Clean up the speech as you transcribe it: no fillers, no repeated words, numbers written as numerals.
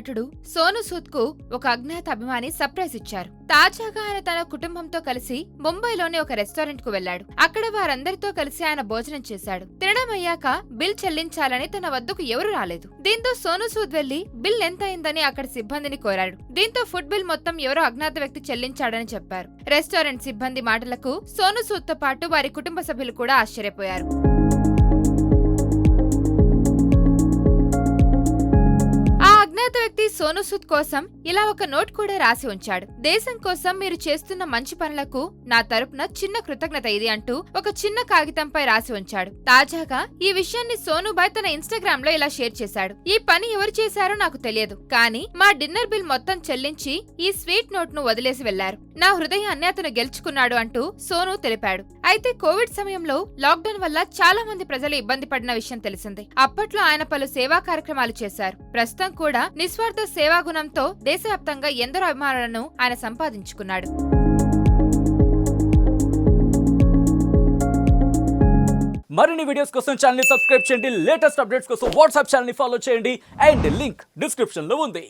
నటుడు సోను సూద్ కు ఒక అజ్ఞాత అభిమాని సర్ప్రైజ్ ఇచ్చారు. తాజాగా ఆయన తన కుటుంబంతో కలిసి ముంబైలోని ఒక రెస్టారెంట్ కు వెళ్లాడు. అక్కడ వారందరితో కలిసి ఆయన భోజనం చేశాడు. తినడమయ్యాక బిల్ చెల్లించాలని తన వద్దకు ఎవరూ రాలేదు. దీంతో సోను సూద్ వెళ్లి బిల్ ఎంత అయిందని అక్కడ సిబ్బందిని కోరాడు. దీంతో ఫుడ్ బిల్ మొత్తం ఎవరో అజ్ఞాత వ్యక్తి చెల్లించాడని చెప్పారు. రెస్టారెంట్ సిబ్బంది మాటలకు సోను సూద్ తో పాటు వారి కుటుంబ సభ్యులు కూడా ఆశ్చర్యపోయారు. అజ్ఞాత వ్యక్తి సోను సూద్ కోసం ఇలా ఒక నోట్ కూడా రాసి ఉంచాడు. దేశం కోసం మీరు చేస్తున్న మంచి పనులకు నా తరపున చిన్న కృతజ్ఞత ఇది అంటూ ఒక చిన్న కాగితంపై రాసి ఉంచాడు. తాజాగా ఈ విషయాన్ని సోనుబాయ్ తన ఇన్స్టాగ్రామ్ లో ఇలా షేర్ చేశాడు. ఈ పని ఎవరు చేశారో నాకు తెలియదు, కానీ మా డిన్నర్ బిల్ మొత్తం చెల్లించి ఈ స్వీట్ నోట్ ను వదిలేసి వెళ్లారు. నా హృదయాన్ని అతను గెలుచుకున్నాడు అంటూ సోను తెలిపాడు. అయితే కోవిడ్ సమయంలో లాక్డౌన్ వల్ల చాలా మంది ప్రజలు ఇబ్బంది పడిన విషయం తెలిసిందే. అప్పట్లో ఆయన పలు సేవా కార్యక్రమాలు చేశారు. ప్రస్తుతం కూడా నిస్వార్థ సేవా గుణంతో దేశవ్యాప్తంగా ఎందరో అభిమానులను ఆయన సంపాదించుకున్నాడు. మరిన్ని వీడియోస్ కోసం ఛానల్ ని సబ్స్క్రైబ్ చేయండి. లేటెస్ట్ అప్డేట్స్ కోసం వాట్సాప్ ఛానల్ ని ఫాలో చేయండి. అండ్ లింక్ డిస్క్రిప్షన్ లో ఉంది.